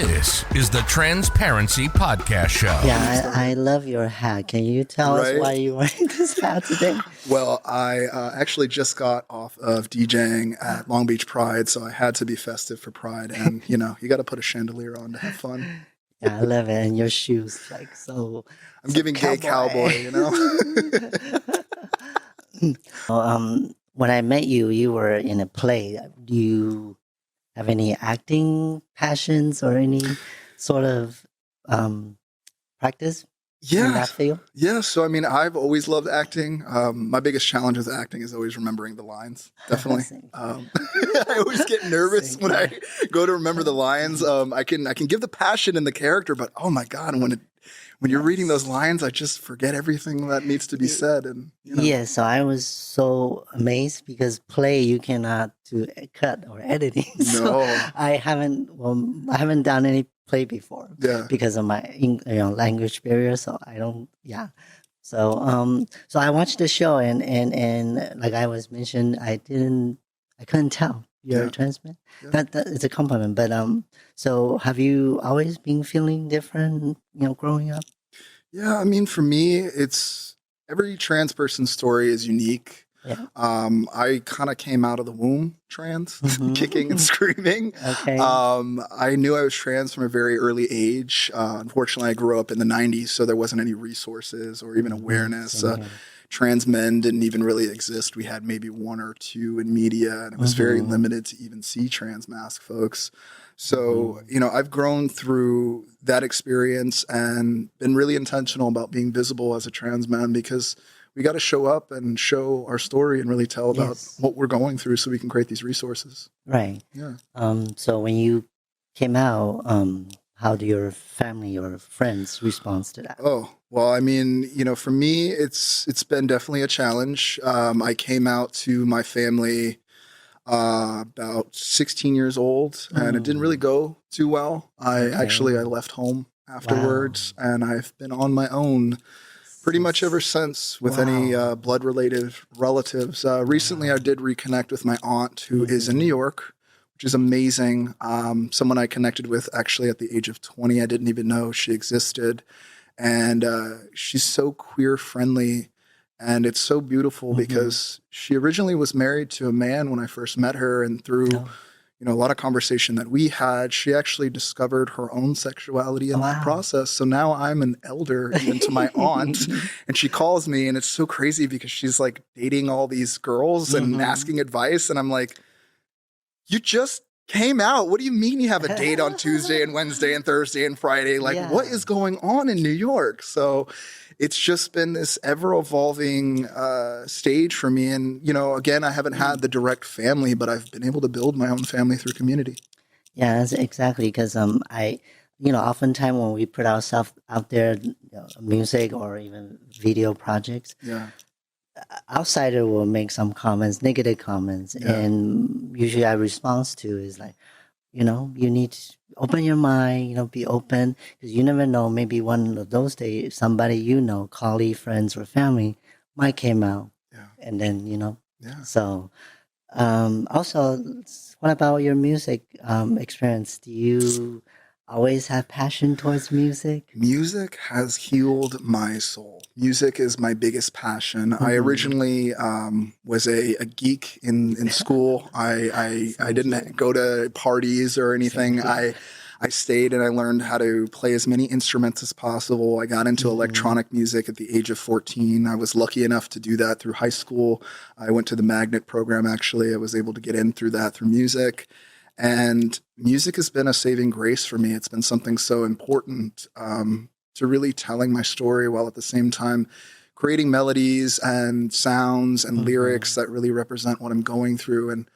This is the Transparency Podcast Show. Yeah, I love your hat. Can you tell us why you're wearing this hat today? Well, I actually just got off of DJing at Long Beach Pride, so I had to be festive for Pride. And, you got to put a chandelier on to have fun. Yeah, I love it. And your shoes, like, so... I'm giving gay cowboy, When I met you, you were in a play. Do you have any acting passions or any sort of practice in that field? Yeah. So, I've always loved acting. My biggest challenge with acting is always remembering the lines. Definitely. I always get nervous when I go to remember the lines. I can give the passion in the character, but oh my God, when you're reading those lines, I just forget everything that needs to be said. And Yeah, so I was so amazed because play you cannot do cut or editing. So I haven't done any play before because of my language barrier. So I don't. Yeah. So so I watched the show and like I was mentioned, I couldn't tell you're a trans man. Yeah. That is a compliment. But so have you always been feeling different, growing up? Yeah, for me, it's every trans person's story is unique. Yeah. I kind of came out of the womb trans, kicking and screaming. Okay. I knew I was trans from a very early age. Unfortunately, I grew up in the 90s, so there wasn't any resources or even awareness. Trans men didn't even really exist. We had maybe one or two in media, and it was very limited to even see trans mask folks. So, I've grown through that experience and been really intentional about being visible as a trans man because we got to show up and show our story and really tell about what we're going through so we can create these resources. Right. Yeah. So when you came out, how do your family or friends respond to that? Oh, well, for me, it's been definitely a challenge. I came out to my family about 16 years old, and it didn't really go too well. I left home afterwards, and I've been on my own pretty much ever since with any blood-related relatives. Recently, I did reconnect with my aunt, who is in New York, which is amazing. Someone I connected with actually at the age of 20. I didn't even know she existed. And she's so queer-friendly. And it's so beautiful because she originally was married to a man when I first met her. And through, a lot of conversation that we had, she actually discovered her own sexuality in that process. So now I'm an elder even to my aunt. And she calls me and it's so crazy because she's like dating all these girls and asking advice. And I'm like, you just came out. What do you mean you have a date on Tuesday and Wednesday and Thursday and Friday? Like, what is going on in New York? So it's just been this ever-evolving stage for me. And, again, I haven't had the direct family, but I've been able to build my own family through community. Yeah, that's exactly. Because oftentimes when we put ourselves out there, music or even video projects, outsider will make some comments, negative comments, and usually our response to is like, you need to open your mind, be open, because you never know, maybe one of those days, somebody colleague, friends, or family might came out, and then, So, also, what about your music experience? Do you always have passion towards music? Music has healed my soul. Music is my biggest passion. I originally was a geek in school. I didn't go to parties or anything. I stayed and I learned how to play as many instruments as possible. I got into electronic music at the age of 14. I was lucky enough to do that through high school. I went to the magnet program, actually. I was able to get in through that through music. And music has been a saving grace for me. It's been something so important to really telling my story while at the same time creating melodies and sounds and lyrics that really represent what I'm going through. And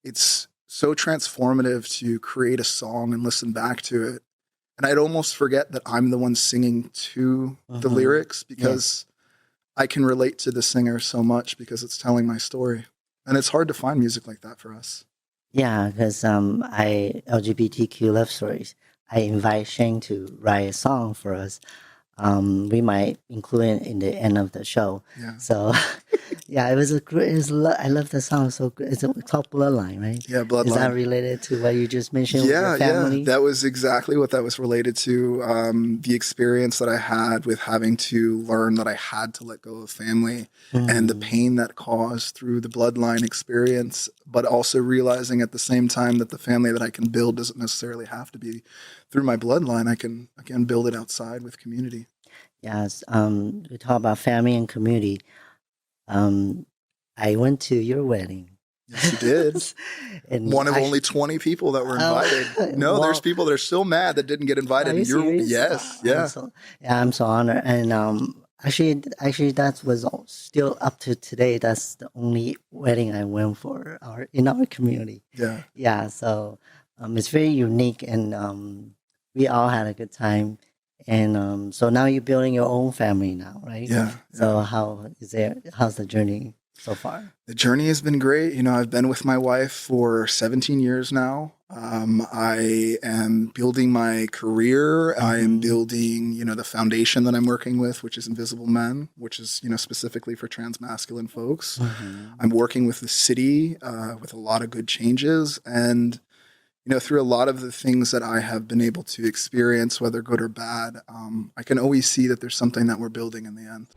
it's so transformative to create a song and listen back to it. And I'd almost forget that I'm the one singing to the lyrics because I can relate to the singer so much because it's telling my story. And it's hard to find music like that for us. Yeah, because LGBTQ love stories. I invite Shane to write a song for us. We might include it in the end of the show. Yeah. So, Yeah, it was a great. I love the song. So good. It's called Bloodline, right? Yeah, Is that Bloodline. related to what you just mentioned with Yeah, your yeah, family? that was exactly what that was related to. The experience that I had with having to learn that I had to let go of family and the pain that caused through the bloodline experience, but also realizing at the same time that the family that I can build doesn't necessarily have to be through my bloodline. I can, again, build it outside with community. Yes. We talk about family and community. Um, I went to your wedding. Yes, you did. And One of only 20 people that were invited. No, there's well, people that are still mad that didn't get are invited. you And you're, serious? yes, yeah. I'm so honored. And actually, that was still up to today. That's the only wedding I went for in our community. Yeah. Yeah, so it's very unique, and we all had a good time. And so now you're building your own family now, right? Yeah. So how's the journey so far? The journey has been great. You know, I've been with my wife for 17 years now. I am building my career. I am building, you know, the foundation that I'm working with, which is Invisible Men, which is, you know, specifically for transmasculine folks. I'm working with the city with a lot of good changes. And, you know, through a lot of the things that I have been able to experience, whether good or bad, I can always see that there's something that we're building in the end.